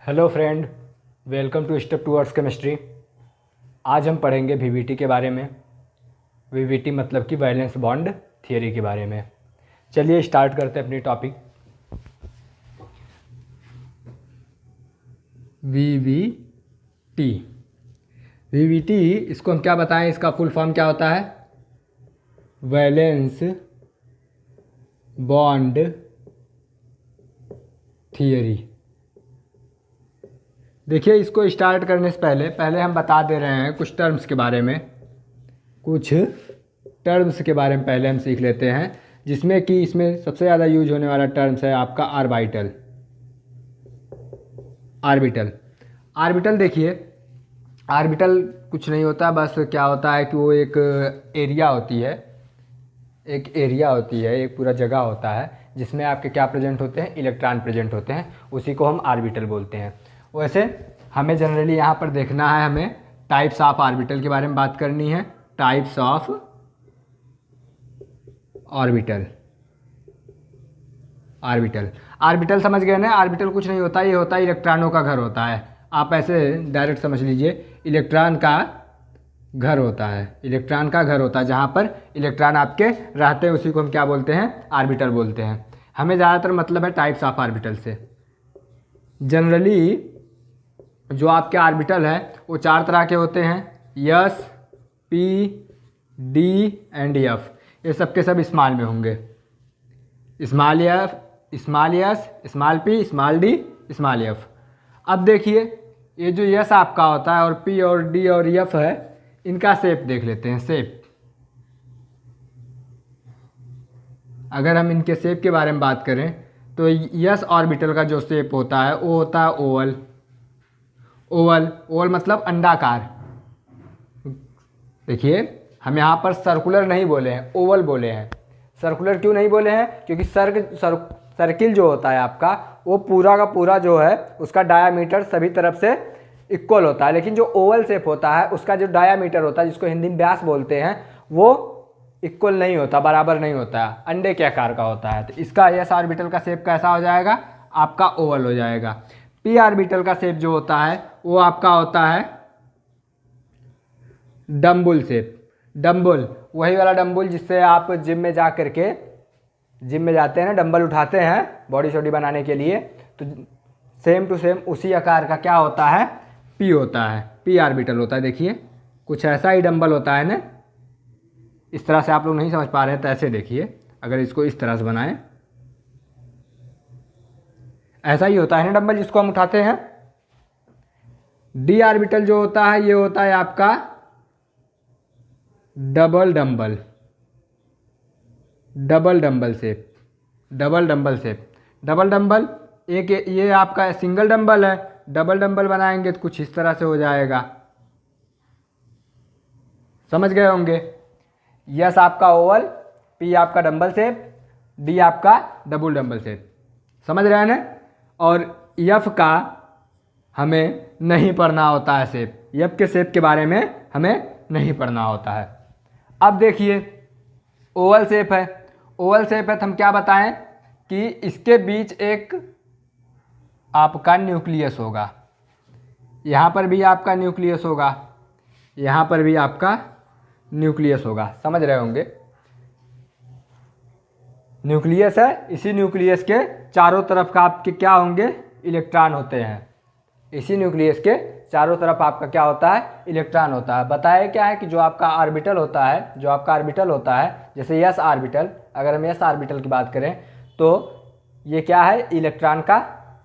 Hello friend, welcome to step towards chemistry. आज हम पढ़ेंगे वीवीटी के बारे में। वीवीटी मतलब कि वैलेंस बॉन्ड थियरी के बारे में। चलिए स्टार्ट करते हैं अपनी टॉपिक। वीवीटी वीवीटी इसको हम क्या बताएं, इसका फुल फॉर्म क्या होता है? Valence bond theory. देखिए, इसको स्टार्ट करने से पहले हम बता दे रहे हैं कुछ टर्म्स के बारे में। पहले हम सीख लेते हैं, जिसमें कि इसमें सबसे ज़्यादा यूज होने वाला टर्म्स है आपका आर्बिटल। आर्बिटल देखिए, आर्बिटल कुछ नहीं होता, बस क्या होता है कि वो एक एरिया होती है, एक पूरा जगह होता है जिसमें आपके क्या प्रेजेंट होते हैं, इलेक्ट्रॉन प्रेजेंट होते हैं। उसी को हम आर्बिटल बोलते हैं। वैसे हमें जनरली यहाँ पर देखना है, हमें टाइप्स ऑफ आर्बिटल के बारे में बात करनी है। टाइप्स ऑफ आर्बिटल समझ गए ना? आर्बिटल कुछ नहीं होता, ये होता है इलेक्ट्रॉनों का घर होता है। आप ऐसे डायरेक्ट समझ लीजिए, इलेक्ट्रॉन का घर होता है, जहाँ पर इलेक्ट्रॉन आपके रहते हैं, उसी को हम क्या बोलते हैं, आर्बिटल बोलते हैं। हमें ज़्यादातर मतलब है टाइप्स ऑफ आर्बिटल से। जनरली जो आपके आर्बिटल है वो 4 तरह के होते हैं, S, P, D and F. ये सब के सब स्मॉल में होंगे। Small F, small S, small P, small D, small F. अब देखिए, ये जो एस आपका होता है और पी और डी और एफ है, इनका शेप देख लेते हैं। शेप, अगर हम इनके शेप के बारे में बात करें तो एस ऑर्बिटल का जो शेप होता है वो होता है ओवल। ओवल मतलब अंडाकार। देखिए, हम यहाँ पर सर्कुलर नहीं बोले हैं, ओवल बोले हैं। सर्कुलर क्यों नहीं बोले हैं? क्योंकि सर्किल जो होता है आपका, वो पूरा का पूरा जो है उसका डायामीटर सभी तरफ से इक्वल होता है, लेकिन जो ओवल शेप होता है उसका जो डायामीटर होता है, जिसको हिंदी में व्यास बोलते हैं, वो इक्वल नहीं होता, बराबर नहीं होता, अंडे के आकार का होता है। तो इसका एस ऑर्बिटल का शेप कैसा हो जाएगा? आपका ओवल हो जाएगा। पी ऑर्बिटल का शेप जो होता है वो आपका होता है डम्बल शेप। डम्बल, वही वाला डम्बल जिससे आप जिम में जाते हैं ना, डंबल उठाते हैं बॉडी शॉडी बनाने के लिए, तो सेम टू सेम उसी आकार का क्या होता है, पी होता है, पी ऑर्बिटल होता है। देखिए, कुछ ऐसा ही डंबल होता है ना। इस तरह से आप लोग नहीं समझ पा रहे हैं तो ऐसे देखिए, अगर इसको इस तरह से बनाएं, ऐसा ही होता है ना डंबल जिसको हम उठाते हैं। डी ऑर्बिटल जो होता है, ये होता है आपका double dumbbell shape. Double dumbbell एक, ये आपका सिंगल डंबल है, डबल डंबल बनाएंगे तो कुछ इस तरह से हो जाएगा। समझ गए होंगे? यस आपका ओवल, पी आपका डंबल शेप, डी आपका डबल डंबल शेप। समझ रहे हैं ना? और एफ का हमें नहीं पढ़ना होता है शेप। एफ के शेप के बारे में हमें नहीं पढ़ना होता है। अब देखिए, ओवल शेप है तो हम क्या बताएं कि इसके बीच एक आपका न्यूक्लियस होगा। यहाँ पर भी आपका न्यूक्लियस होगा, यहाँ पर भी आपका न्यूक्लियस होगा। समझ रहे होंगे? न्यूक्लियस है, इसी न्यूक्लियस के चारों तरफ का आपके क्या होंगे, इलेक्ट्रॉन होते हैं। इसी न्यूक्लियस के चारों तरफ आपका क्या होता है, इलेक्ट्रॉन होता है। बताया क्या है कि जो आपका ऑर्बिटल होता है, जैसे एस ऑर्बिटल, अगर हम एस ऑर्बिटल की बात करें तो ये क्या है, इलेक्ट्रॉन का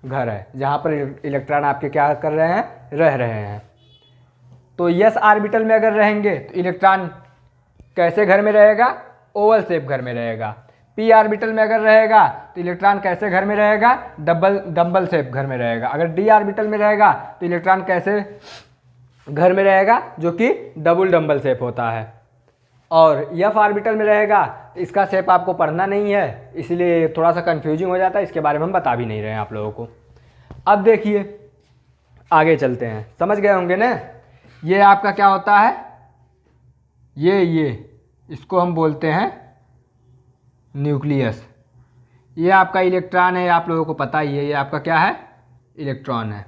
घर है, जहाँ पर इलेक्ट्रॉन आपके क्या कर रहे हैं, रह रहे हैं। तो एस ऑर्बिटल में अगर रहेंगे तो इलेक्ट्रॉन कैसे घर में रहेगा, ओवल शेप घर में रहेगा। पी ऑर्बिटल में अगर रहेगा तो इलेक्ट्रॉन कैसे घर में रहेगा, डंबल शेप घर में रहेगा। अगर डी ऑर्बिटल में रहेगा तो इलेक्ट्रॉन कैसे घर में रहेगा, जो कि डबल डंबल शेप होता है। और एफ ऑर्बिटल में रहेगा तो इसका शेप आपको पढ़ना नहीं है, इसलिए थोड़ा सा कंफ्यूजिंग हो जाता है, इसके बारे में हम बता भी नहीं रहे हैं आप लोगों को। अब देखिए, आगे चलते हैं। समझ गए होंगे ना? ये आपका क्या होता है, ये इसको हम बोलते हैं न्यूक्लियस। ये आपका इलेक्ट्रॉन है, आप लोगों को पता ही है, ये आपका क्या है, इलेक्ट्रॉन है।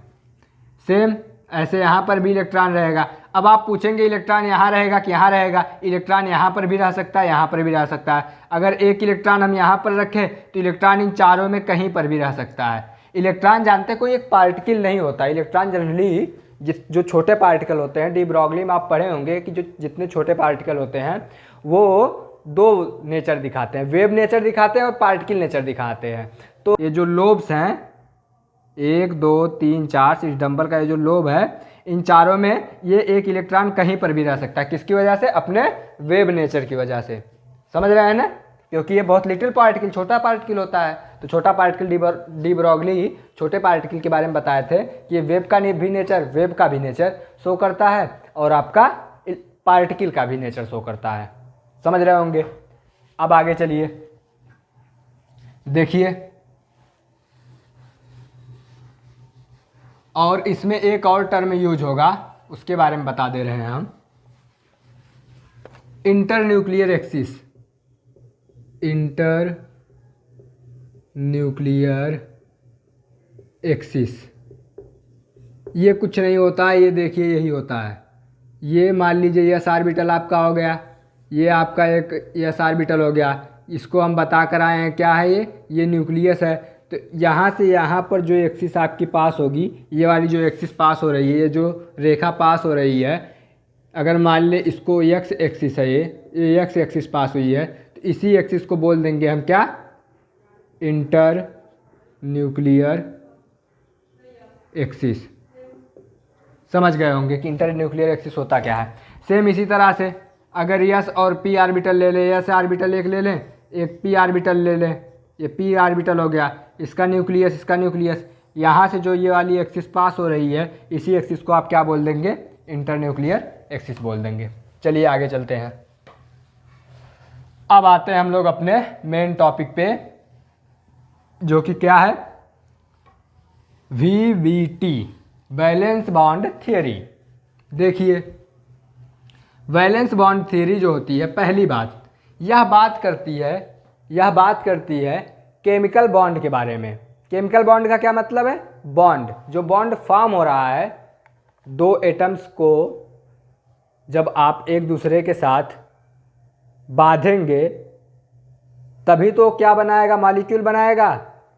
सेम ऐसे यहाँ पर भी इलेक्ट्रॉन रहेगा। अब आप पूछेंगे इलेक्ट्रॉन यहाँ रहेगा कि यहाँ रहेगा, इलेक्ट्रॉन यहाँ पर भी रह सकता है, यहाँ पर भी रह सकता है। अगर एक इलेक्ट्रॉन हम यहाँ पर रखें तो इलेक्ट्रॉन इन चारों में कहीं पर भी रह सकता है। इलेक्ट्रॉन जानते हैं कोई एक पार्टिकल नहीं होता। इलेक्ट्रॉन जनरली जो छोटे पार्टिकल होते हैं, डी ब्रॉगली में आप पढ़े होंगे कि जो जितने छोटे पार्टिकल होते हैं वो दो नेचर दिखाते हैं, वेव नेचर दिखाते हैं और पार्टिकल नेचर दिखाते हैं। तो ये जो लोब्स हैं 1 2 3 4 इस डंबल का ये जो लोब है, इन चारों में ये एक इलेक्ट्रॉन कहीं पर भी रह सकता है। किसकी वजह से? अपने वेव नेचर की वजह से। समझ रहे हैं ना? क्योंकि ये बहुत लिटिल पार्टिकल, छोटा पार्टिकल होता है। तो छोटा पार्टिकल डी ब्रॉगली छोटे पार्टिकल के बारे में बताए थे कि ये वेव का भी नेचर, वेव का भी नेचर शो करता है और आपका पार्टिकल का भी नेचर शो करता है। समझ रहे होंगे। अब आगे चलिए देखिए, और इसमें एक और टर्म यूज होगा, उसके बारे में बता दे रहे हैं हम। Inter nuclear axis, inter nuclear axis, ये कुछ नहीं होता है, ये देखिए यही होता है। ये मान लीजिए ये एस ऑर्बिटल आपका हो गया, ये आपका एक एस ऑर्बिटल हो गया, इसको हम बता कर आए हैं क्या है ये न्यूक्लियस है। तो यहाँ से यहाँ पर जो एक्सिस आपकी पास होगी, ये वाली जो एक्सिस पास हो रही है, ये जो रेखा पास हो रही है, अगर मान ले इसको एक्स एक्सिस है, ये एक्स एक्सिस पास हुई है, तो इसी एक्सिस को बोल देंगे हम क्या? Inter nuclear axis. समझ गए होंगे कि इंटर न्यूक्लियर एक्सिस होता क्या है। सेम इसी तरह से अगर यस और पी ऑर्बिटल ले लें, यस ऑर्बिटल एक ले लें, एक पी ऑर्बिटल ले लें, ये पी ऑर्बिटल हो गया, इसका न्यूक्लियस, इसका न्यूक्लियस, यहाँ से जो ये वाली एक्सिस पास हो रही है, इसी एक्सिस को आप क्या बोल देंगे? इंटर न्यूक्लियर एक्सिस बोल देंगे। चलिए आगे चलते हैं। अब आते हैं हम लोग अपने मेन टॉपिक पे, जो कि क्या है? VVT, valence bond theory. देखिए वैलेंस बॉन्ड थियरी जो होती है, पहली बात यह बात करती है केमिकल बॉन्ड के बारे में। केमिकल बॉन्ड का क्या मतलब है? बॉन्ड, जो बॉन्ड फॉर्म हो रहा है दो एटम्स को जब आप एक दूसरे के साथ बांधेंगे तभी तो क्या बनाएगा? मॉलिक्यूल बनाएगा।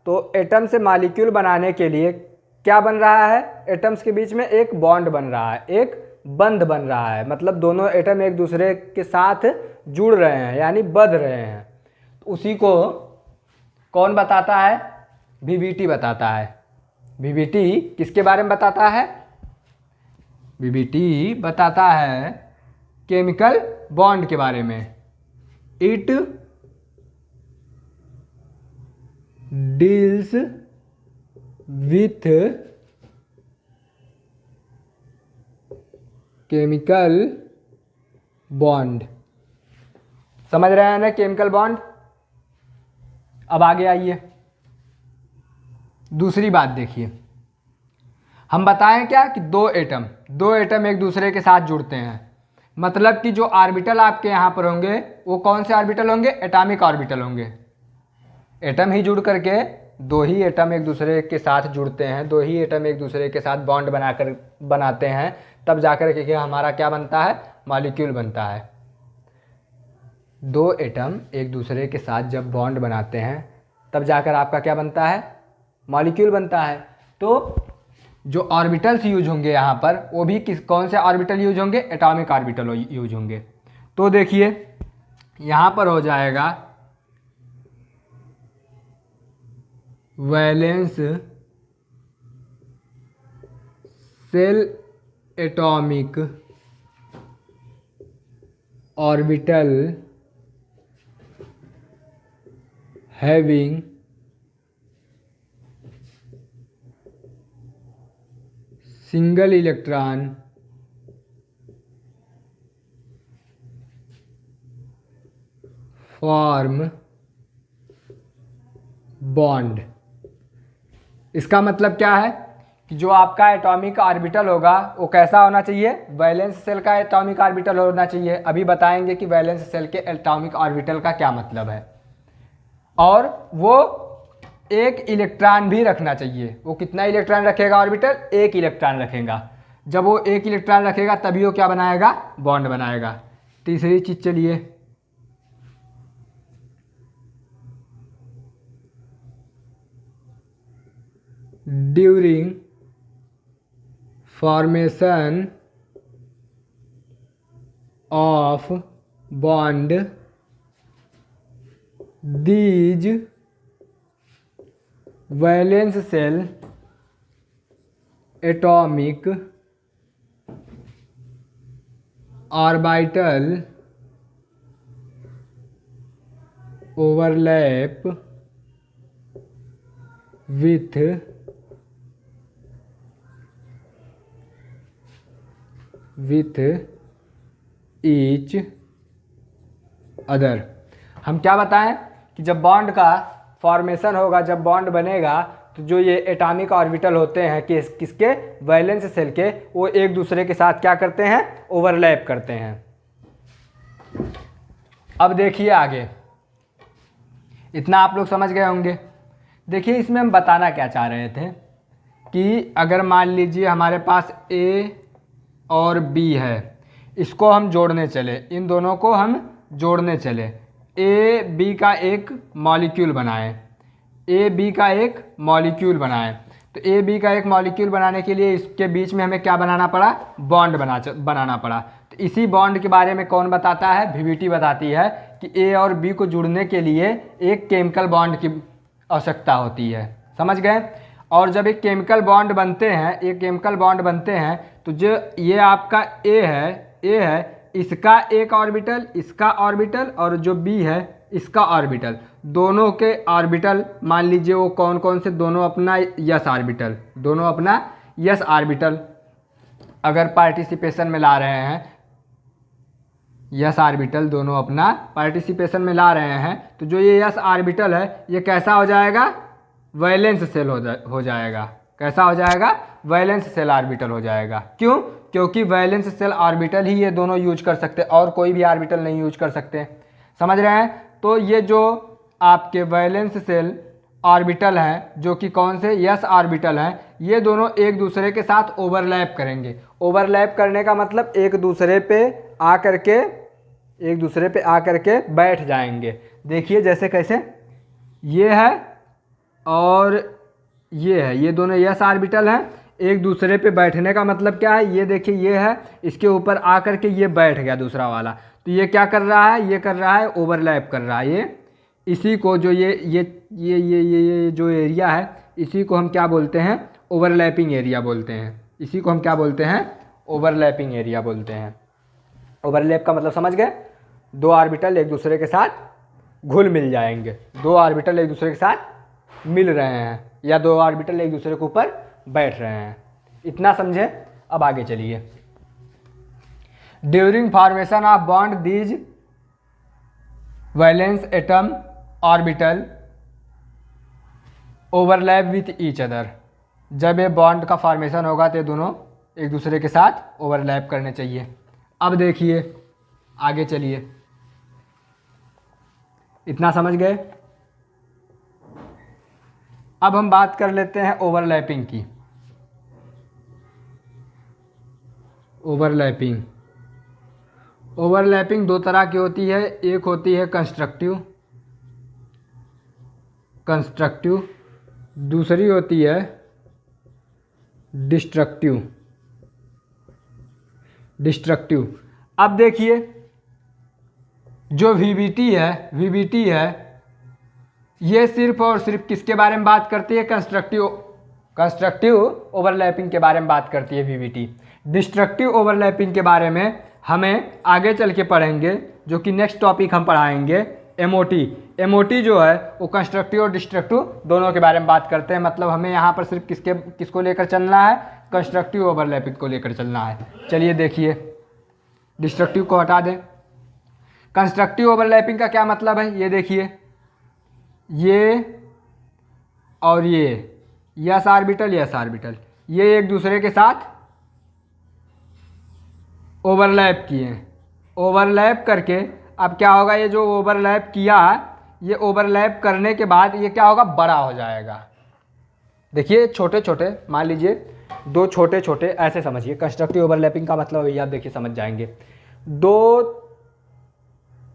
तो एटम से मॉलिक्यूल बनाने के लिए क्या बन रहा है? एटम्स के बीच में एक बॉन्ड बन रहा है, एक बंध बन रहा है, मतलब दोनों एटम एक दूसरे के साथ जुड़ रहे हैं, यानी बंध रहे हैं। तो उसी को कौन बताता है? वीवीटी बताता है। वीवीटी किसके बारे में बताता है? वीवीटी बताता है केमिकल बॉन्ड के बारे में। It deals with chemical bond. समझ रहे हैं ना केमिकल बॉन्ड? अब आगे आइए, दूसरी बात देखिए। हम बताएं क्या कि दो एटम एक दूसरे के साथ जुड़ते हैं, मतलब कि जो ऑर्बिटल आपके यहाँ पर होंगे वो कौन से ऑर्बिटल होंगे? एटॉमिक ऑर्बिटल होंगे। एटम ही जुड़ करके, दो ही एटम एक दूसरे के साथ जुड़ते हैं, दो ही एटम एक दूसरे के साथ बॉन्ड बनाते हैं, तब जाकर के हमारा क्या बनता है? मॉलिक्यूल बनता है। दो एटम एक दूसरे के साथ जब बॉन्ड बनाते हैं तब जाकर आपका क्या बनता है? मॉलिक्यूल बनता है। तो जो ऑर्बिटल्स यूज होंगे यहाँ पर, वो भी कौन से ऑर्बिटल यूज होंगे? एटॉमिक ऑर्बिटल यूज होंगे। तो देखिए यहाँ पर हो जाएगा valence shell atomic orbital having single electron form bond. इसका मतलब क्या है कि जो आपका एटॉमिक ऑर्बिटल होगा वो कैसा होना चाहिए? वैलेंस शेल का एटॉमिक ऑर्बिटल होना चाहिए। अभी बताएंगे कि वैलेंस शेल के एटॉमिक ऑर्बिटल का क्या मतलब है। और वो एक इलेक्ट्रॉन भी रखना चाहिए। वो कितना इलेक्ट्रॉन रखेगा ऑर्बिटल? एक इलेक्ट्रॉन रखेगा। जब वो एक इलेक्ट्रॉन रखेगा तभी वो क्या बनाएगा? बॉन्ड बनाएगा। तीसरी चीज चलिए, during formation of bond these valence shell atomic orbital overlap with each other. हम क्या बताएं कि जब बॉन्ड का फॉर्मेशन होगा, जब बॉन्ड बनेगा, तो जो ये एटॉमिक ऑर्बिटल होते हैं किसके? वैलेंस सेल के, वो एक दूसरे के साथ क्या करते हैं? ओवरलैप करते हैं। अब देखिए आगे, इतना आप लोग समझ गए होंगे। देखिए इसमें हम बताना क्या चाह रहे थे कि अगर मान लीजिए हमारे पास A और B है, इसको हम जोड़ने चले, इन दोनों को हम जोड़ने चले, A B का एक मॉलिक्यूल बनाएं, A B का एक मॉलिक्यूल बनाएं। तो A B का एक मॉलिक्यूल बनाने के लिए इसके बीच में हमें क्या बनाना पड़ा? बॉन्ड बनाना पड़ा। तो इसी बॉन्ड के बारे में कौन बताता है? VBT बताती है कि A और B को जुड़ने के लिए एक केमिकल बॉन्ड की आवश्यकता होती है। समझ गए? और जब एक केमिकल बॉन्ड बनते हैं, तो जो ये आपका A है, इसका एक ऑर्बिटल, इसका ऑर्बिटल, और जो B है इसका ऑर्बिटल, दोनों के ऑर्बिटल मान लीजिए वो कौन कौन से? दोनों अपना यस ऑर्बिटल अगर पार्टिसिपेशन में ला रहे हैं, यस ऑर्बिटल दोनों अपना पार्टिसिपेशन में ला रहे हैं, तो जो ये यस ऑर्बिटल है ये कैसा हो जाएगा? वैलेंस सेल हो जाएगा। कैसा हो जाएगा? वैलेंस सेल ऑर्बिटल हो जाएगा। क्यों? क्योंकि वैलेंस सेल ऑर्बिटल ही ये दोनों यूज कर सकते, और कोई भी ऑर्बिटल नहीं यूज कर सकते। समझ रहे हैं? तो ये जो आपके वैलेंस सेल ऑर्बिटल हैं, जो कि कौन से? यस ऑर्बिटल हैं, ये दोनों एक दूसरे के साथ ओवरलैप करेंगे। ओवरलैप करने का मतलब एक दूसरे पे आकर के बैठ जाएंगे। देखिए जैसे कैसे, ये है और ये है, ये दोनों यस ऑर्बिटल हैं, एक दूसरे पे बैठने का मतलब क्या है? ये देखिए, ये है, इसके ऊपर आकर के ये बैठ गया दूसरा वाला, तो ये क्या कर रहा है? ये कर रहा है ओवरलैप कर रहा है। ये इसी को जो ये जो एरिया है, इसी को हम क्या बोलते हैं? ओवरलैपिंग एरिया बोलते हैं। इसी को हम क्या बोलते हैं? ओवरलैपिंग एरिया बोलते हैं। ओवरलैप का मतलब समझ गए? दो ऑर्बिटल एक दूसरे के साथ घुल मिल जाएंगे, दो ऑर्बिटल एक दूसरे के साथ मिल रहे हैं, या दो ऑर्बिटल एक दूसरे के ऊपर बैठ रहे हैं। इतना समझे? अब आगे चलिए। During formation of bond these valence atom orbital overlap with each other. जब ये बॉन्ड का फॉर्मेशन होगा तो ये दोनों एक दूसरे के साथ ओवरलैप करने चाहिए। अब देखिए आगे चलिए, इतना समझ गए? अब हम बात कर लेते हैं ओवरलैपिंग की। ओवरलैपिंग दो तरह की होती है, एक होती है कंस्ट्रक्टिव, दूसरी होती है डिस्ट्रक्टिव। अब देखिए जो VBT है ये सिर्फ और सिर्फ किसके बारे में बात करती है? कंस्ट्रक्टिव ओवरलैपिंग के बारे में बात करती है VBT। डिस्ट्रक्टिव ओवरलैपिंग के बारे में हमें आगे चल के पढ़ेंगे, जो कि नेक्स्ट टॉपिक हम पढ़ाएंगे MOT जो है वो कंस्ट्रक्टिव और डिस्ट्रक्टिव दोनों के बारे में बात करते हैं। मतलब हमें यहाँ पर सिर्फ किसको लेकर चलना है? कंस्ट्रक्टिव ओवरलैपिंग को लेकर चलना है। चलिए देखिए, डिस्ट्रक्टिव को हटा दें। कंस्ट्रक्टिव ओवरलैपिंग का क्या मतलब है? ये देखिए, ये और ये यस ऑर्बिटल ये एक दूसरे के साथ ओवरलैप किए, ओवरलैप करके अब क्या होगा? ये जो ओवरलैप किया ये ओवरलैप करने के बाद ये क्या होगा, बड़ा हो जाएगा। देखिए छोटे छोटे, मान लीजिए दो छोटे छोटे, ऐसे समझिए कंस्ट्रक्टिव ओवरलैपिंग का मतलब ये आप देखिए समझ जाएंगे। दो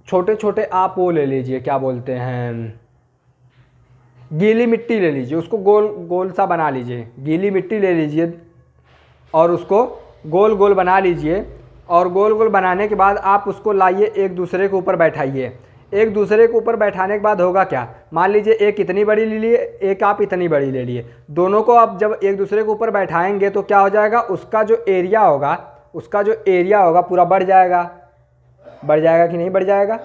छोटे छोटे आप वो ले लीजिए, क्या बोलते हैं, गीली मिट्टी ले लीजिए, उसको गोल गोल सा बना लीजिए। गीली मिट्टी ले लीजिए और उसको गोल गोल बना लीजिए, और गोल गोल बनाने के बाद आप उसको लाइए एक दूसरे के ऊपर बैठाइए। एक दूसरे के ऊपर बैठाने के बाद होगा क्या, मान लीजिए एक इतनी बड़ी ले लिए, एक आप इतनी बड़ी ले लिए, दोनों को आप जब एक दूसरे के ऊपर बैठाएंगे तो क्या हो जाएगा, उसका जो एरिया होगा पूरा बढ़ जाएगा। बढ़ जाएगा कि नहीं बढ़ जाएगा,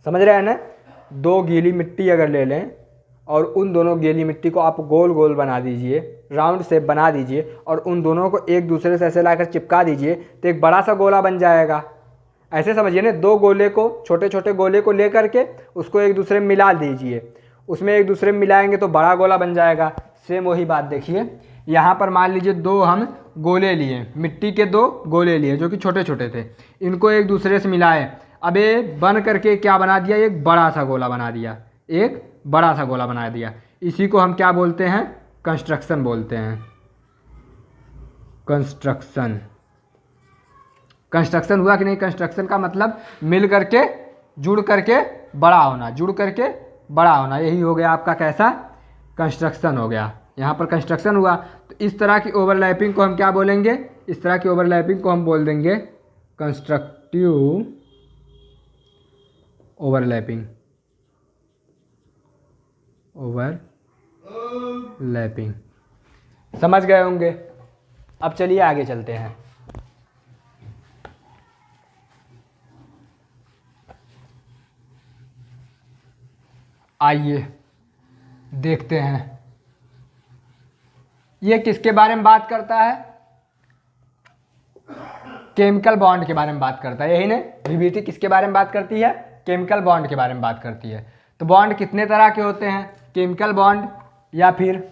समझ रहे हैं ना। दो गीली मिट्टी अगर ले लें और उन दोनों गीली मिट्टी को आप गोल गोल बना दीजिए, राउंड शेप बना दीजिए, और उन दोनों को एक दूसरे से ऐसे लाकर चिपका दीजिए तो एक बड़ा सा गोला बन जाएगा। ऐसे समझिए ना, दो गोले को, छोटे छोटे गोले को ले करके उसको एक दूसरे में मिला दीजिए, उसमें एक दूसरे में मिलाएंगे तो बड़ा गोला बन जाएगा। सेम वही बात देखिए, यहाँ पर मान लीजिए दो हम गोले लिए, मिट्टी के दो गोले लिए जो कि छोटे छोटे थे, इनको एक दूसरे से मिलाए, अब ये बन करके क्या बना दिया, एक बड़ा सा गोला बना दिया, एक बड़ा सा गोला बना दिया। इसी को हम क्या बोलते हैं, कंस्ट्रक्शन बोलते हैं, कंस्ट्रक्शन। कंस्ट्रक्शन हुआ कि नहीं, कंस्ट्रक्शन का मतलब मिल करके, जुड़ करके बड़ा होना, जुड़ करके बड़ा होना, यही हो गया आपका कैसा, कंस्ट्रक्शन हो गया। यहाँ पर कंस्ट्रक्शन हुआ। तो इस तरह की ओवरलैपिंग को हम क्या बोलेंगे, इस तरह की ओवरलैपिंग को हम बोल देंगे कंस्ट्रक्टिव ओवरलैपिंग, ओवरलैपिंग। समझ गए होंगे। अब चलिए आगे चलते हैं। आइए देखते हैं ये किसके बारे में बात करता है, केमिकल बॉन्ड के बारे में बात करता है, यही ना। वीबीटी किसके बारे में बात करती है, केमिकल बॉन्ड के बारे में बात करती है। तो बॉन्ड कितने तरह के होते हैं, केमिकल बॉन्ड, या फिर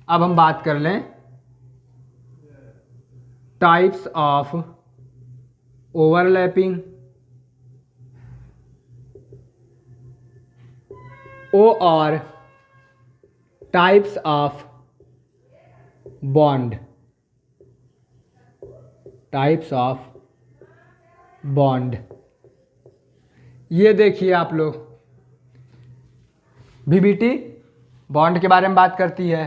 अब हम बात कर लें टाइप्स ऑफ ओवरलैपिंग, और types of bond, types of bond. ये देखिए आप लोग, वीबीटी बॉन्ड के बारे में बात करती है,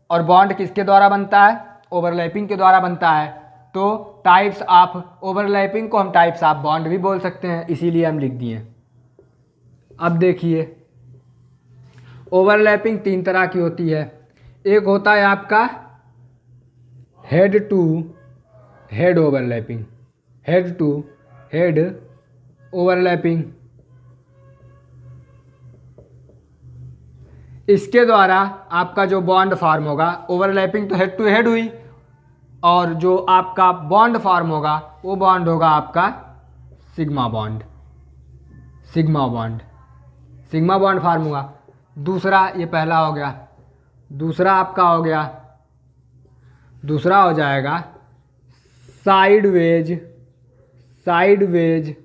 और बॉन्ड किसके द्वारा बनता है, ओवरलैपिंग के द्वारा बनता है। तो टाइप्स ऑफ ओवरलैपिंग को हम टाइप्स ऑफ बॉन्ड भी बोल सकते हैं, इसीलिए हम लिख दिए। अब देखिए ओवरलैपिंग तीन तरह की होती है। एक होता है आपका head to head overlapping, head to head overlapping. इसके द्वारा आपका जो बॉन्ड फॉर्म होगा, ओवरलैपिंग तो हेड टू हेड हुई, और जो आपका बॉन्ड फॉर्म होगा वो बॉन्ड होगा आपका sigma bond, sigma bond, sigma bond form हुआ। दूसरा, ये पहला हो गया, दूसरा आपका हो गया, दूसरा हो जाएगा साइडवेज, साइडवेज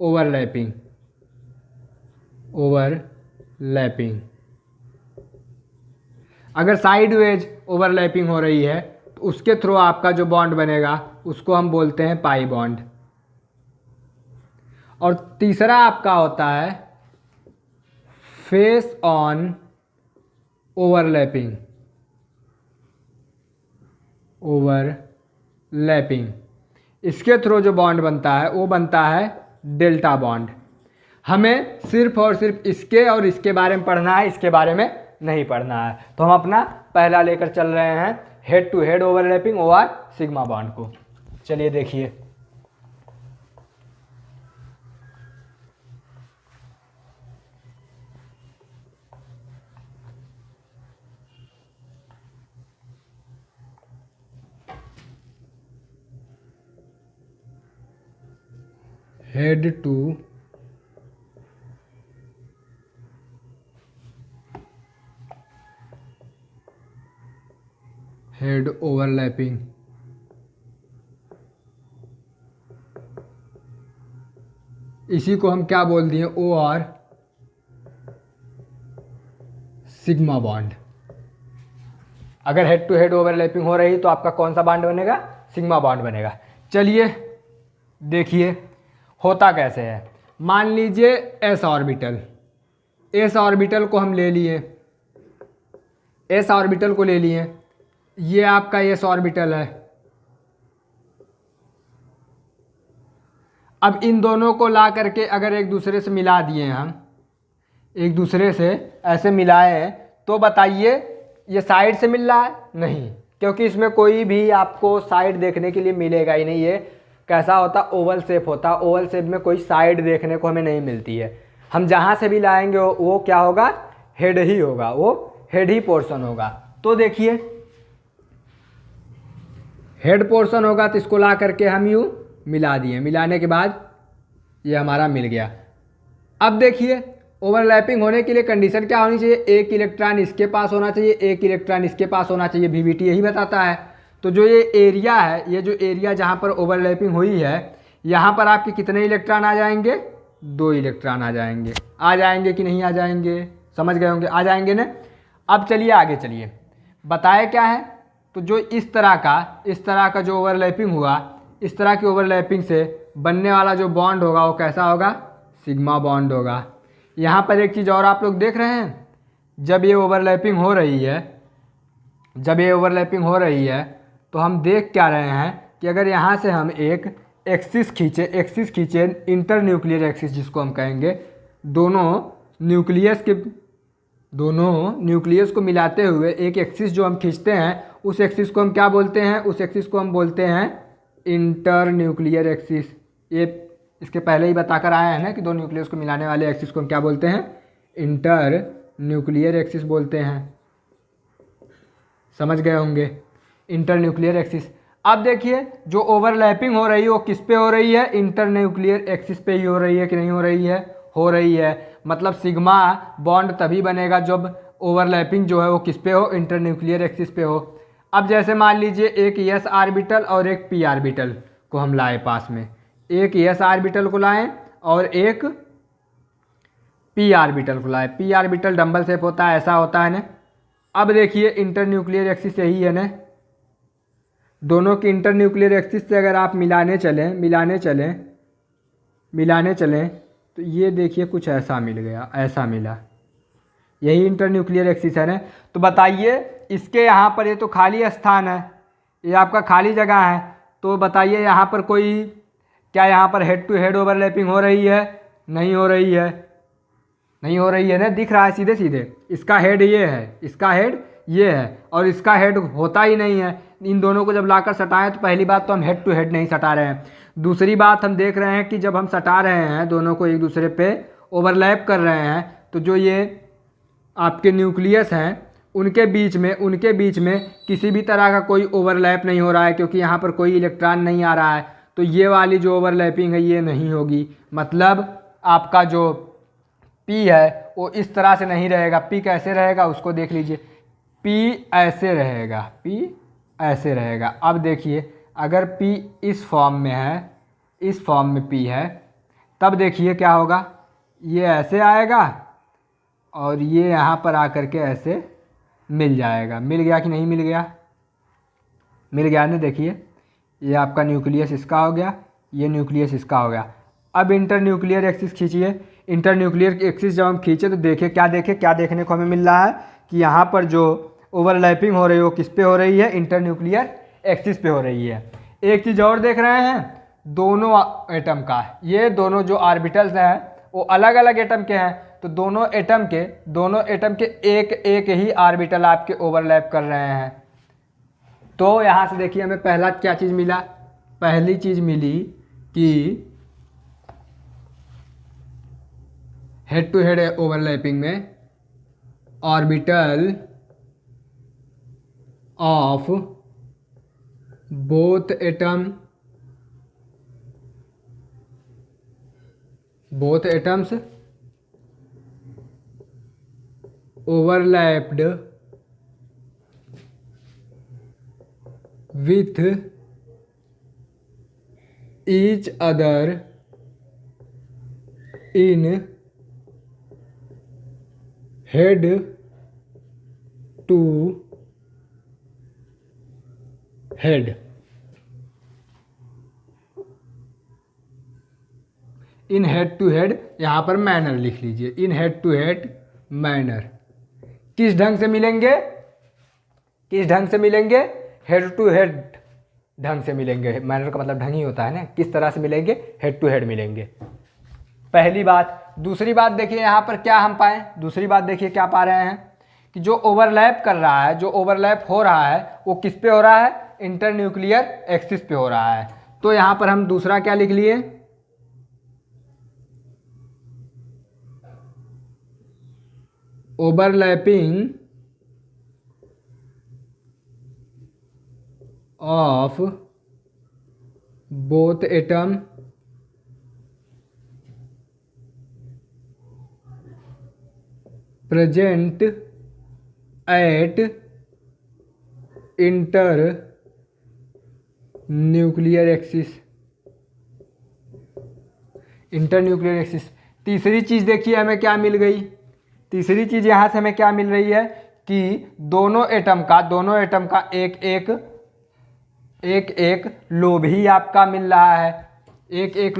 ओवरलैपिंग, ओवरलैपिंग। अगर साइडवेज ओवरलैपिंग हो रही है तो उसके थ्रू आपका जो बॉन्ड बनेगा उसको हम बोलते हैं पाई बॉन्ड। और तीसरा आपका होता है फेस ऑन ओवरलैपिंग, ओवरलैपिंग। इसके थ्रू जो बॉन्ड बनता है वो बनता है डेल्टा बॉन्ड। हमें सिर्फ और सिर्फ इसके और इसके बारे में पढ़ना है, इसके बारे में नहीं पढ़ना है। तो हम अपना पहला लेकर चल रहे हैं हेड टू हेड ओवरलैपिंग और सिग्मा बॉन्ड को। चलिए देखिए, हेड टू हेड ओवरलैपिंग। इसी को हम क्या बोल दिए, ओ आर सिग्मा बॉन्ड। अगर हेड टू हेड ओवरलैपिंग हो रही तो आपका कौन सा बॉन्ड बनेगा? सिग्मा बॉन्ड बनेगा। चलिए देखिए होता कैसे है। मान लीजिए एस ऑर्बिटल, एस ऑर्बिटल को हम ले लिए, एस ऑर्बिटल को ले लिए, ये आपका एस ऑर्बिटल है। अब इन दोनों को ला करके अगर एक दूसरे से मिला दिए हम, एक दूसरे से ऐसे मिलाए हैं, तो बताइए ये साइड से मिल रहा है? नहीं, क्योंकि इसमें कोई भी आपको साइड देखने के लिए मिलेगा ही नहीं। ये कैसा होता? ओवल शेप होता। ओवल शेप में कोई साइड देखने को हमें नहीं मिलती है। हम जहाँ से भी लाएंगे वो क्या होगा? हेड ही होगा, वो हेड ही पोर्शन होगा। तो देखिए हेड पोर्शन होगा तो इसको ला करके हम यूँ मिला दिए, मिलाने के बाद ये हमारा मिल गया। अब देखिए ओवरलैपिंग होने के लिए कंडीशन क्या होनी चाहिए? एक इलेक्ट्रॉन इसके पास होना चाहिए, एक इलेक्ट्रॉन इसके पास होना चाहिए। VVT यही बताता है। तो जो ये एरिया है, ये जो एरिया जहाँ पर ओवरलैपिंग हुई है, यहाँ पर आपके कितने इलेक्ट्रॉन आ जाएंगे? 2 इलेक्ट्रॉन आ जाएंगे। आ जाएंगे कि नहीं आ जाएंगे? समझ गए होंगे, आ जाएंगे ना। अब चलिए आगे चलिए, बताए क्या है? तो जो इस तरह का जो ओवरलैपिंग हुआ, इस तरह की ओवरलैपिंग से बनने वाला जो बॉन्ड होगा वो कैसा होगा? सिग्मा बॉन्ड होगा। यहाँ पर एक चीज़ और आप लोग देख रहे हैं, जब ये ओवरलैपिंग हो रही है, जब ये ओवरलैपिंग हो रही है तो हम देख क्या रहे हैं कि अगर यहाँ से हम एक एक्सिस खींचे, इंटर न्यूक्लियर एक्सिस जिसको हम कहेंगे, दोनों न्यूक्लियस को मिलाते हुए एक एक्सिस जो हम खींचते हैं, उस एक्सिस को हम क्या बोलते हैं? उस एक्सिस को हम बोलते हैं इंटर न्यूक्लियर एक्सिस। ये इसके पहले ही बताकर आया है ना कि 2 न्यूक्लियस को मिलाने वाले एक्सिस को हम क्या बोलते हैं? इंटर न्यूक्लियर एक्सिस बोलते हैं। समझ गए होंगे, इंटर न्यूक्लियर एक्सिस। अब देखिए जो ओवरलैपिंग हो रही है वो किस पे हो रही है? इंटर न्यूक्लियर एक्सिस पे ही हो रही है कि नहीं हो रही है? हो रही है। मतलब सिग्मा बॉन्ड तभी बनेगा जब ओवरलैपिंग जो है वो किस पे हो? इंटर न्यूक्लियर एक्सिस पे हो। अब जैसे मान लीजिए एक एस ऑर्बिटल और एक पी ऑर्बिटल को हम लाए पास में, एक एस ऑर्बिटल को लाएं और एक पी ऑर्बिटल को लाएं। पी ऑर्बिटल डंबल शेप होता है, ऐसा होता है ना। अब देखिए इंटर न्यूक्लियर एक्सिस यही है ना, दोनों की इंटर न्यूक्लियर एक्सिस से अगर आप मिलाने चलें तो ये देखिए कुछ ऐसा मिल गया, ऐसा मिला। यही इंटर न्यूक्लियर एक्सिस है ना। तो बताइए इसके यहाँ पर ये तो खाली स्थान है, ये आपका खाली जगह है, तो बताइए यहाँ पर कोई क्या यहाँ पर हेड टू हेड ओवरलैपिंग हो रही है? नहीं हो रही है, नहीं हो रही है ना। दिख रहा है सीधे सीधे, इसका हेड ये है, इसका हेड ये है और इसका हेड होता ही नहीं है। इन दोनों को जब लाकर सटाएं तो पहली बात तो हम हेड टू हेड नहीं सटा रहे हैं। दूसरी बात हम देख रहे हैं कि जब हम सटा रहे हैं दोनों को एक दूसरे पे ओवरलैप कर रहे हैं, तो जो ये आपके न्यूक्लियस हैं उनके बीच में किसी भी तरह का कोई ओवरलैप नहीं हो रहा है, क्योंकि यहाँ पर कोई इलेक्ट्रॉन नहीं आ रहा है। तो ये वाली जो ओवरलैपिंग है ये नहीं होगी। मतलब आपका जो P है वो इस तरह से नहीं रहेगा। P कैसे रहेगा उसको देख लीजिए, P ऐसे रहेगा, P ऐसे रहेगा। अब देखिए अगर P इस फॉर्म में है, इस फॉर्म में P है, तब देखिए क्या होगा, ये ऐसे आएगा और ये यहाँ पर आकर के ऐसे मिल जाएगा। मिल गया कि नहीं मिल गया? मिल गया ना। देखिए ये आपका न्यूक्लियस इसका हो गया, ये न्यूक्लियस इसका हो गया। अब इंटर न्यूक्लियर एक्सिस खींचिए। इंटर न्यूक्लियर एक्सिस जब हम खींचे तो देखे क्या देखने को हमें मिल रहा है कि यहाँ पर जो ओवरलैपिंग हो रही है वो किस पे हो रही है? इंटर न्यूक्लियर एक्सिस पे हो रही है। एक चीज़ और देख रहे हैं, दोनों एटम का, ये दोनों जो ऑर्बिटल्स हैं वो अलग अलग एटम के हैं, तो दोनों एटम के एक एक ही ऑर्बिटल आपके ओवरलैप कर रहे हैं। तो यहाँ से देखिए हमें पहला क्या चीज़ मिला? पहली चीज़ मिली कि हेड टू हेड ओवरलैपिंग में orbital of both atoms overlapped with each other in head to head. In head to head, यहाँ पर मैनर लिख लीजिए, in head to head manner. किस ढंग से मिलेंगे, किस ढंग से मिलेंगे, हेड टू हेड ढंग से मिलेंगे। मैनर का मतलब ढंग ही होता है ना, किस तरह से मिलेंगे, हेड टू हेड मिलेंगे। पहली बात। दूसरी बात देखिए यहाँ पर क्या हम पाएँ, दूसरी बात देखिए क्या पा रहे हैं कि जो ओवरलैप कर रहा है, जो ओवरलैप हो रहा है वो किस पे हो रहा है, इंटरन्यूक्लियर एक्सिस पे हो रहा है। तो यहाँ पर हम दूसरा क्या लिख लिए, overlapping of both atom present at inter nuclear axis. Inter nuclear axis. तीसरी चीज़ देखिए हमें क्या मिल गई, तीसरी चीज़ यहाँ से हमें क्या मिल रही है कि दोनों एटम का एक एक लोब ही आपका मिल रहा है। एक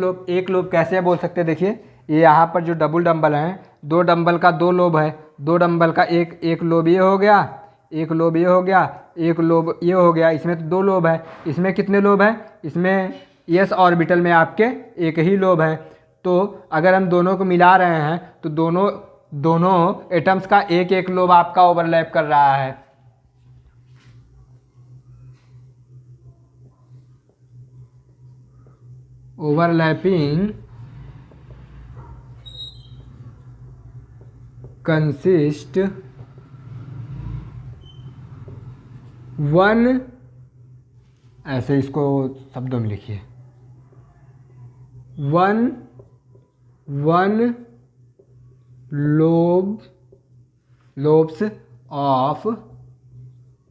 लोब कैसे बोल सकते हैं, देखिए ये यहाँ पर जो डबल डंबल हैं, दो डंबल का दो लोब है, दो डंबल का एक लोब ये हो गया, एक लोब ये हो गया, एक लोब ये हो गया। इसमें तो दो लोब है, इसमें कितने लोब हैं, इसमें एस ऑर्बिटल में आपके एक ही लोब है। तो अगर हम दोनों को मिला रहे हैं तो दोनों एटम्स का एक एक लोब आपका ओवरलैप कर रहा है। ओवरलैपिंग कंसिस्ट वन, ऐसे इसको शब्दों में लिखिए, one lobes of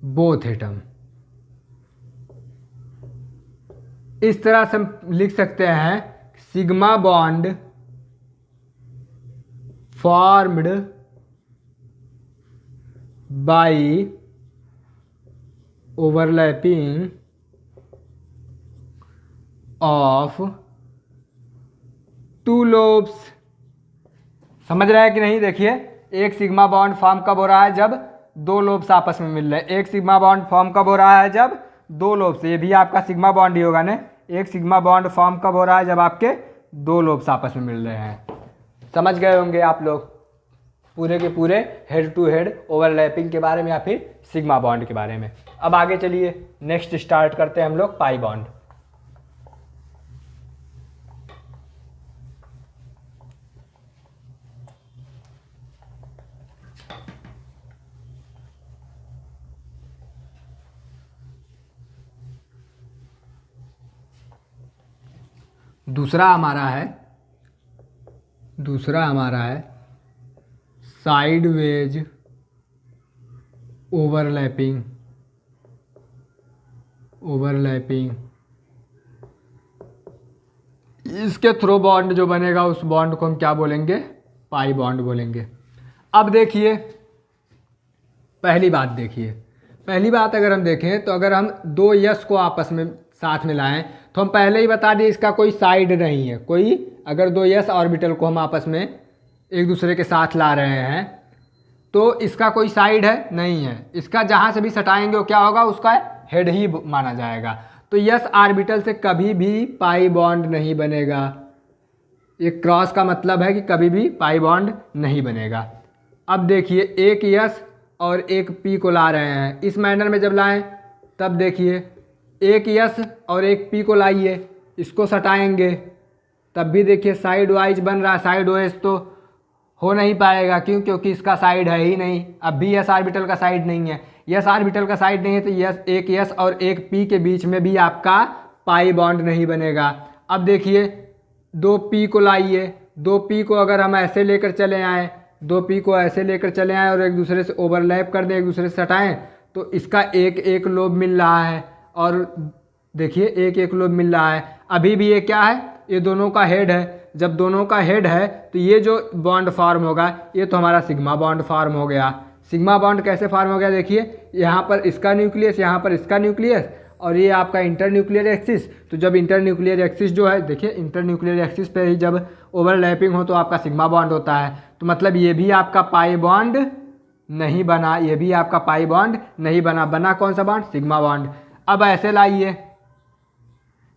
both atom. इस तरह से हम लिख सकते हैं sigma bond formed by overlapping of two lobes. समझ रहे हैं कि नहीं, देखिए एक सिग्मा बॉन्ड फॉर्म कब हो रहा है, जब दो लोब्स आपस में मिल रहे हैं। एक सिग्मा बॉन्ड फॉर्म कब हो रहा है, जब दो लोब्स, ये भी आपका सिग्मा बॉन्ड ही होगा ना। एक सिग्मा बॉन्ड फॉर्म कब हो रहा है, जब आपके दो लोब्स आपस में मिल रहे हैं। समझ गए होंगे आप लोग पूरे के पूरे हेड टू हेड ओवरलैपिंग के बारे में या फिर सिग्मा बॉन्ड के बारे में। अब आगे चलिए नेक्स्ट स्टार्ट करते हैं हम लोग पाई बॉन्ड। दूसरा हमारा है साइडवेज ओवरलैपिंग। इसके थ्रू बॉन्ड जो बनेगा उस बॉन्ड को हम क्या बोलेंगे, पाई बॉन्ड बोलेंगे। अब देखिए पहली बात अगर हम देखें तो अगर हम दो यस को आपस में साथ में लाएं तो हम पहले ही बता दें इसका कोई साइड नहीं है। कोई अगर दो यस ऑर्बिटल को हम आपस में एक दूसरे के साथ ला रहे हैं तो इसका कोई साइड है नहीं है। इसका जहाँ से भी सटाएंगे वो क्या होगा, उसका हेड ही माना जाएगा। तो यस ऑर्बिटल से कभी भी पाई बॉन्ड नहीं बनेगा। ये क्रॉस का मतलब है कि कभी भी पाई बॉन्ड नहीं बनेगा। अब देखिए एक यस और एक पी को ला रहे हैं, इस मैनर में जब लाएं तब देखिए एक यस और एक पी को लाइए, इसको सटाएंगे तब भी देखिए साइड वाइज बन रहा है। साइड वाइज तो हो नहीं पाएगा, क्यों, क्योंकि इसका साइड है ही नहीं। अब भी यस ऑर्बिटल का साइड नहीं है, यस ऑर्बिटल का साइड नहीं है तो यस एक यस और एक पी के बीच में भी आपका पाई बॉन्ड नहीं बनेगा। अब देखिए दो पी को लाइए, दो पी को अगर हम ऐसे लेकर चले आएँ, दो पी को ऐसे लेकर चले आएँ और एक दूसरे से ओवरलैप कर दें, एक दूसरे से सटाएँ तो इसका एक एक लोब मिल रहा है। और देखिए एक एक लोब मिल रहा है। अभी भी ये क्या है, ये दोनों का हेड है। जब दोनों का हेड है तो ये जो बॉन्ड फॉर्म होगा ये तो हमारा सिग्मा बॉन्ड फॉर्म हो गया। सिग्मा बॉन्ड कैसे फॉर्म हो गया देखिए, यहाँ पर इसका न्यूक्लियस, यहाँ पर इसका न्यूक्लियस, और ये आपका इंटर न्यूक्लियर एक्सिस। तो जब इंटर न्यूक्लियर एक्सिस जो है देखिए, इंटर न्यूक्लियर एक्सिस पे ही जब ओवरलैपिंग हो तो आपका सिग्मा बॉन्ड होता है। तो मतलब ये भी आपका पाई बॉन्ड नहीं बना, ये भी आपका पाई बॉन्ड नहीं बना। बना कौन सा बॉन्ड? Sigma bond. अब ऐसे लाइए,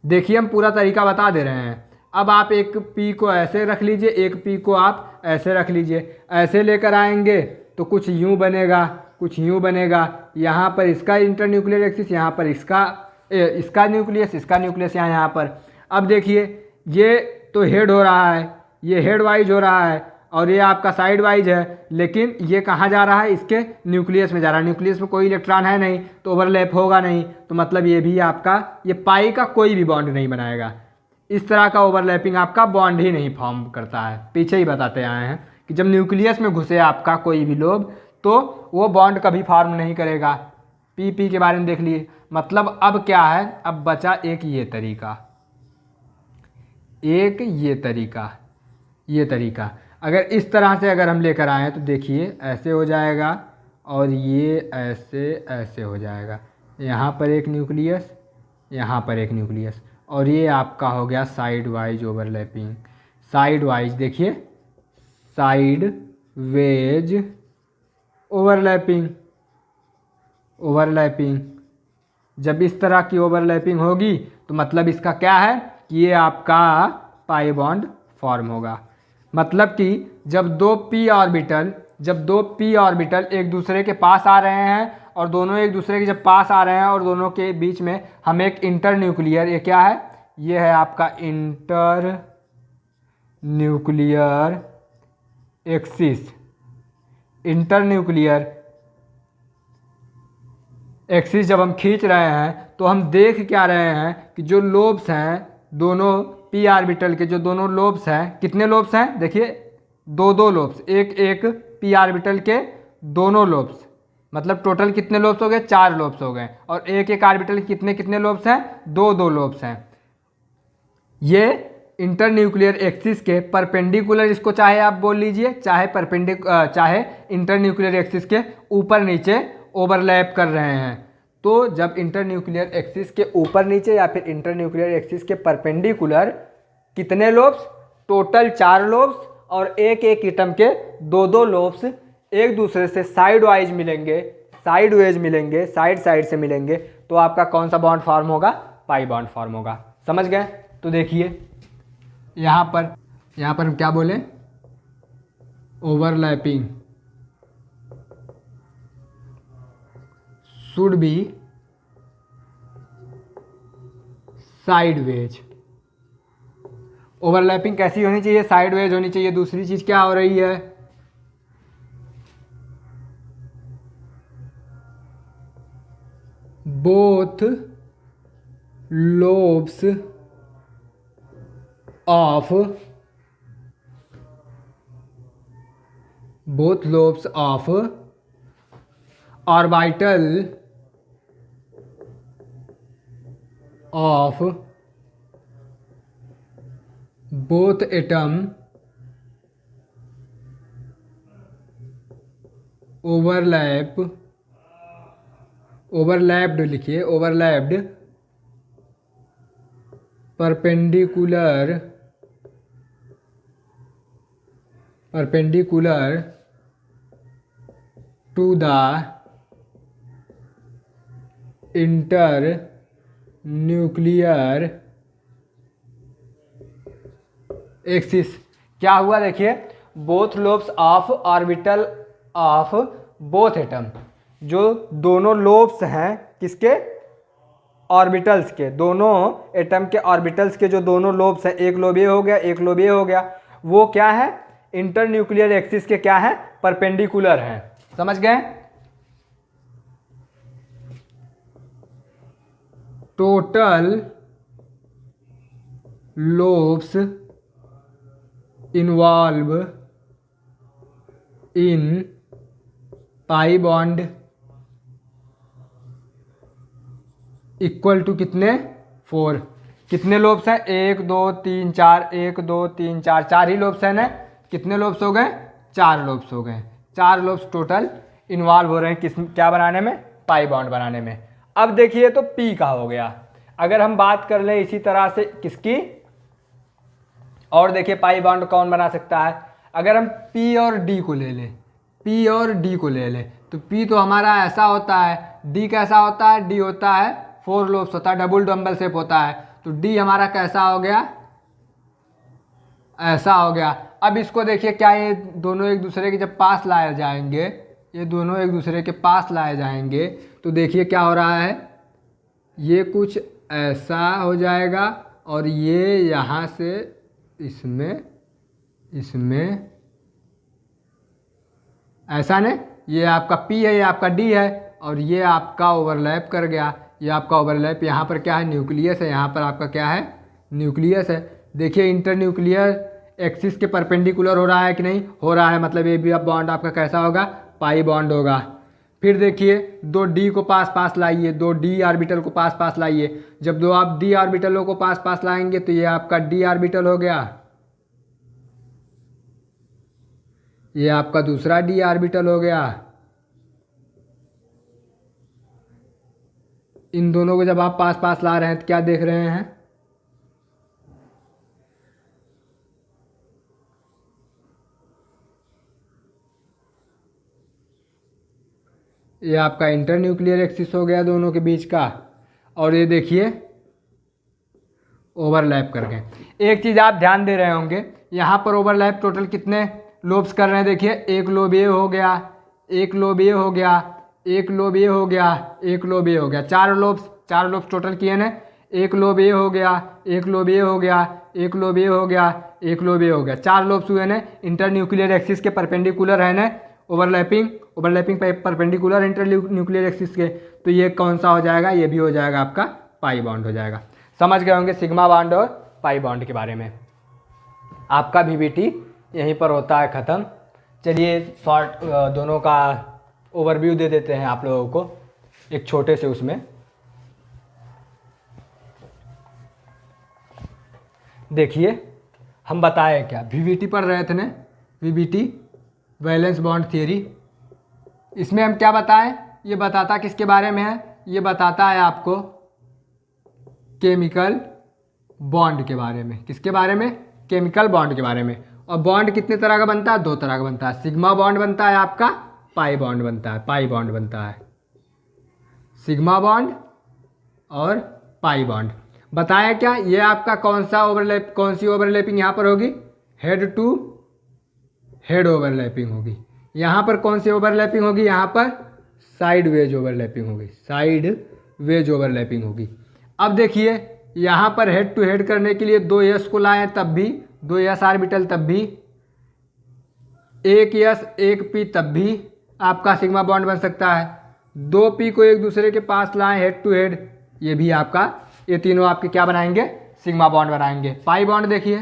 देखिए हम पूरा तरीका बता दे रहे हैं। अब आप एक पी को ऐसे रख लीजिए, एक पी को आप ऐसे रख लीजिए, ऐसे लेकर आएंगे तो कुछ यूँ बनेगा, कुछ यूँ बनेगा। यहाँ पर इसका इंटर न्यूक्लियर एक्सिस, यहाँ पर इसका न्यूक्लियस, इसका न्यूक्लियस यहाँ पर। अब देखिए ये तो हेड हो रहा है, ये हेड वाइज हो रहा है, और ये आपका साइड वाइज है, लेकिन ये कहाँ जा रहा है? इसके न्यूक्लियस में जा रहा है। न्यूक्लियस में कोई इलेक्ट्रॉन है नहीं तो ओवरलैप होगा नहीं, तो मतलब ये भी आपका, ये पाई का कोई भी बॉन्ड नहीं बनाएगा। इस तरह का ओवरलैपिंग आपका बॉन्ड ही नहीं फॉर्म करता है। पीछे ही बताते आए हैं कि जब न्यूक्लियस में घुसे आपका कोई भी लोब तो वो बॉन्ड कभी फॉर्म नहीं करेगा। पी के बारे में देख लिए। मतलब अब क्या है? अब बचा एक ये तरीका, एक ये तरीका। अगर इस तरह से अगर हम लेकर आएँ तो देखिए ऐसे हो जाएगा, और ये ऐसे हो जाएगा। यहाँ पर एक न्यूक्लियस, यहाँ पर एक न्यूक्लियस, और ये आपका हो गया side wise overlapping. Side wise देखिए, साइड वेज ओवरलैपिंग। जब इस तरह की ओवरलैपिंग होगी तो मतलब इसका क्या है कि ये आपका पाई बॉन्ड फॉर्म होगा। मतलब कि जब दो पी ऑर्बिटल एक दूसरे के पास आ रहे हैं, और दोनों एक दूसरे के जब पास आ रहे हैं और दोनों के बीच में हम एक इंटर न्यूक्लियर, ये क्या है? ये है आपका inter nuclear axis. Inter nuclear axis जब हम खींच रहे हैं तो हम देख क्या रहे हैं कि जो लोब्स हैं दोनों पी ऑर्बिटल के, जो दोनों लोब्स हैं, कितने लोब्स हैं देखिए, दो लोब्स, एक पी ऑर्बिटल के दोनों लोब्स, मतलब टोटल कितने लोब्स हो गए? 4 लोब्स हो गए। और एक ऑर्बिटल के कितने लोब्स हैं? दो लोब्स हैं। ये इंटर न्यूक्लियर एक्सिस के परपेंडिकुलर, इसको चाहे आप बोल लीजिए, चाहे इंटर न्यूक्लियर एक्सिस के ऊपर नीचे ओवरलैप कर रहे हैं। तो जब इंटर न्यूक्लियर एक्सिस के ऊपर नीचे या फिर इंटर न्यूक्लियर एक्सिस के परपेंडिकुलर कितने लोब्स? टोटल 4 लोब्स, और एक एटम के दो लोब्स एक दूसरे से साइड वाइज मिलेंगे, साइड से मिलेंगे, तो आपका कौन सा बॉन्ड फॉर्म होगा? पाई बॉन्ड फॉर्म होगा। समझ गए? तो देखिए यहाँ पर हम क्या बोले? Overlapping should be sideways. Overlapping कैसी होनी चाहिए? साइडवेज होनी चाहिए। दूसरी चीज क्या हो रही है? Both lobes of orbital of both atom overlapped लिखिए, overlapped perpendicular to the internuclear axis. क्या हुआ देखिए? Both lobes of orbital of both atom, जो दोनों लोब्स हैं किसके? ऑर्बिटल्स के, दोनों एटम के ऑर्बिटल्स के जो दोनों लोब्स हैं, एक लोब ये हो गया, एक लोब ये हो गया, वो क्या है? इंटरन्यूक्लियर एक्सिस के क्या है? परपेंडिकुलर हैं। समझ गए? Total lobes involve in pi bond equal to कितने? 4। कितने लोब्स हैं? 1 2 3 4, 1 2 3 4, 4 ही लोब्स हैं ना? कितने लोब्स हो गए? 4 लोब्स हो गए। 4 लोब्स टोटल इन्वॉल्व हो रहे हैं किस क्या बनाने में, पाई बॉन्ड बनाने में। अब देखिए तो पी का हो गया। अगर हम बात कर लें इसी तरह से किसकी, और देखिए पाई बॉन्ड कौन बना सकता है, अगर हम पी और डी को ले लें, पी और डी को ले लें तो पी तो हमारा ऐसा होता है, डी कैसा होता है, डी होता है 4 लोब्स होता है, डबल डम्बल शेप होता है, तो डी हमारा कैसा हो गया, ऐसा हो गया। अब इसको देखिए क्या ये दोनों एक दूसरे के जब पास लाए जाएंगे, ये दोनों एक दूसरे के पास लाए जाएंगे तो देखिए क्या हो रहा है, ये कुछ ऐसा हो जाएगा और ये यहाँ से इसमें ऐसा नहीं, ये आपका P है, ये आपका D है और ये आपका ओवरलैप कर गया, ये आपका ओवरलैप यहाँ पर क्या है, न्यूक्लियस है, यहाँ पर आपका क्या है, न्यूक्लियस है। देखिए इंटरन्यूक्लियर एक्सिस के परपेंडिकुलर हो रहा है कि नहीं, हो रहा है, मतलब ये भी अब बॉन्ड आपका कैसा होगा, पाई बॉन्ड होगा। फिर देखिए दो डी को पास पास लाइए, दो डी ऑर्बिटल को पास पास लाइए, जब दो आप डी ऑर्बिटलों को पास पास लाएंगे तो ये आपका डी ऑर्बिटल हो गया, ये आपका दूसरा डी ऑर्बिटल हो गया। इन दोनों को जब आप पास पास ला रहे हैं तो क्या देख रहे हैं, ये आपका इंटरन्यूक्लियर एक्सिस हो गया दोनों के बीच का, और ये देखिए ओवरलैप कर गए। एक चीज़ आप ध्यान दे रहे होंगे, यहाँ पर ओवरलैप टोटल कितने लोब्स कर रहे हैं, देखिए एक लोब ये हो गया, एक लोब ये हो गया, एक लोब ये हो गया, एक लोब ये हो गया, चार लोब्स टोटल किए ना, एक लोब ये हो गया, एक लोब ये हो गया, एक लोब ये हो गया, एक लोब ये हो गया, 4 लोब्स हुए ना, इंटरन्यूक्लियर एक्सिस के परपेंडिकुलर है ना, ओवरलैपिंग परपेंडिकुलर इंटरन्यूक्लियर एक्सिस के, तो ये कौन सा हो जाएगा, ये भी हो जाएगा आपका पाई बॉन्ड हो जाएगा। समझ गए होंगे सिग्मा बॉन्ड और पाई बॉन्ड के बारे में। आपका VBT यहीं पर होता है ख़त्म। चलिए शॉर्ट दोनों का ओवरव्यू दे देते हैं आप लोगों को एक छोटे से उसमें। देखिए हम बताए क्या, VBT पढ़ रहे थे ना, VBT वैलेंस बॉन्ड थियरी। इसमें हम क्या बताएं, ये बताता किसके बारे में है, ये बताता है आपको केमिकल बॉन्ड के बारे में। किसके बारे में, केमिकल बॉन्ड के बारे में। और बॉन्ड कितने तरह का बनता है, 2 तरह का बनता है, सिग्मा बॉन्ड बनता है आपका, पाई बॉन्ड बनता है, पाई बॉन्ड बनता है, सिग्मा बॉन्ड और पाई बॉन्ड। बताया क्या, ये आपका कौन सी ओवरलैपिंग यहाँ पर होगी, हेड टू हेड ओवरलैपिंग होगी। यहाँ पर कौन सी ओवरलैपिंग होगी, यहाँ पर साइड वेज ओवरलैपिंग होगी, साइड वेज ओवरलैपिंग होगी। अब देखिए यहाँ पर हेड टू हेड करने के लिए 2 S को लाएं तब भी, 2 S ऑर्बिटल तब भी, एक S एक P तब भी आपका सिग्मा बॉन्ड बन सकता है। 2 P को एक दूसरे के पास लाएं हेड टू हेड, ये भी आपका, ये तीनों आपके क्या बनाएंगे, सिग्मा बॉन्ड बनाएंगे। पाई बॉन्ड देखिए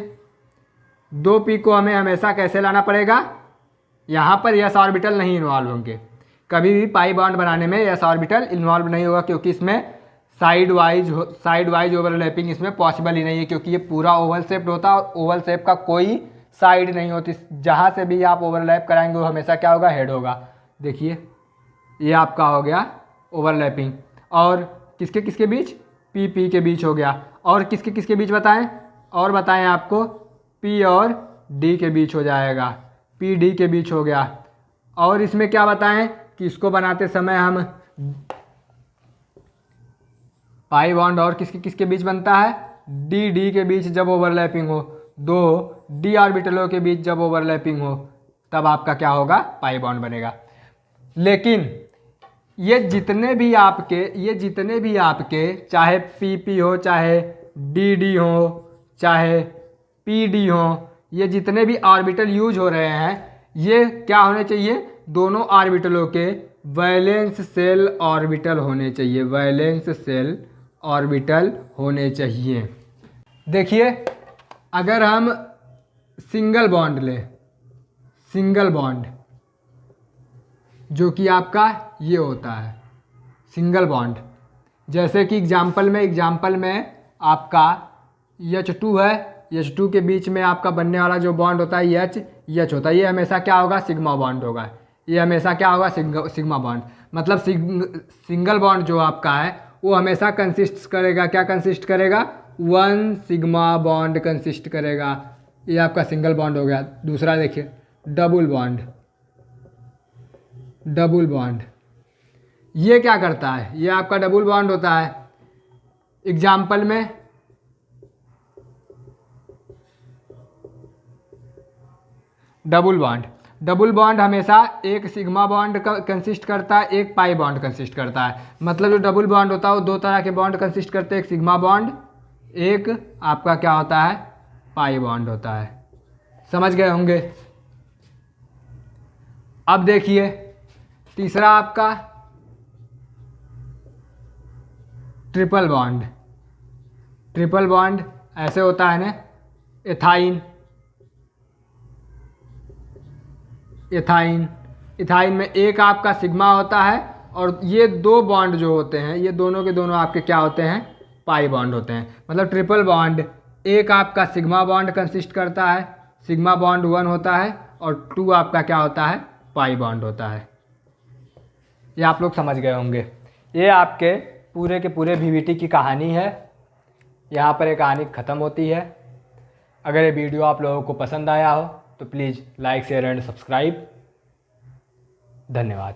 2 P को हमें हमेशा कैसे लाना पड़ेगा, यहाँ पर S ऑर्बिटल नहीं इन्वॉल्व होंगे, कभी भी पाई बॉन्ड बनाने में S ऑर्बिटल इन्वॉल्व नहीं होगा, क्योंकि इसमें साइड वाइज ओवरलैपिंग इसमें पॉसिबल ही नहीं है, क्योंकि ये पूरा ओवल शेप्ड होता है और ओवल शेप का कोई साइड नहीं होती, जहाँ से भी आप ओवरलैप कराएंगे वो हमेशा क्या होगा, हेड होगा। देखिए ये आपका हो गया ओवरलैपिंग, और किसके किसके बीच, P के बीच हो गया, और किसके किसके बीच बताएं, और बताएं आपको P और D के बीच हो जाएगा, P D के बीच हो गया। और इसमें क्या बताएं कि इसको बनाते समय हम पाई बॉन्ड और किसके किसके बीच बनता है, D के बीच जब ओवरलैपिंग हो, 2 D ऑर्बिटलों के बीच जब ओवरलैपिंग हो तब आपका क्या होगा, पाई बॉन्ड बनेगा। लेकिन ये जितने भी आपके चाहे PP हो, चाहे DD हो, चाहे PD हो, ये जितने भी ऑर्बिटल यूज हो रहे हैं, ये क्या होने चाहिए, दोनों ऑर्बिटलों के वैलेंस शेल ऑर्बिटल होने चाहिए, वैलेंस शेल ऑर्बिटल होने चाहिए। देखिए अगर हम सिंगल बॉन्ड लें, सिंगल बॉन्ड जो कि आपका ये होता है सिंगल बॉन्ड, जैसे कि एग्जाम्पल में आपका H2 है, H2 के बीच में आपका बनने वाला जो बॉन्ड होता है H होता है, ये हमेशा क्या होगा, सिग्मा बॉन्ड होगा, ये हमेशा क्या होगा, सिग्मा बॉन्ड। मतलब सिंगल बॉन्ड जो आपका है वो हमेशा कंसिस्ट करेगा, क्या कंसिस्ट करेगा, 1 सिग्मा बॉन्ड कंसिस्ट करेगा। ये आपका सिंगल बॉन्ड हो गया। दूसरा देखिए डबल बॉन्ड। डबल बॉन्ड ये क्या करता है, ये आपका डबल बॉन्ड होता है। एग्जाम्पल में डबल बॉन्ड हमेशा एक सिग्मा बॉन्ड कंसिस्ट करता है, एक पाई बॉन्ड कंसिस्ट करता है। मतलब जो डबल बॉन्ड होता है वो 2 तरह के बॉन्ड कंसिस्ट करते हैं, एक सिग्मा बॉन्ड, एक आपका क्या होता है, पाई बॉन्ड होता है। समझ गए होंगे। अब देखिए तीसरा आपका ट्रिपल बॉन्ड। ट्रिपल बॉन्ड ऐसे होता है ना, इथाइन में एक आपका सिग्मा होता है और ये 2 बॉन्ड जो होते हैं ये दोनों के दोनों आपके क्या होते हैं, पाई बॉन्ड होते हैं। मतलब ट्रिपल बॉन्ड एक आपका सिग्मा बॉन्ड कंसिस्ट करता है, सिग्मा बॉन्ड 1 होता है और 2 आपका क्या होता है, पाई बॉन्ड होता है। ये आप लोग समझ गए होंगे। ये आपके पूरे के पूरे VBT की कहानी है। यहाँ पर ये कहानी ख़त्म होती है। अगर ये वीडियो आप लोगों को पसंद आया हो तो please like share and subscribe. धन्यवाद।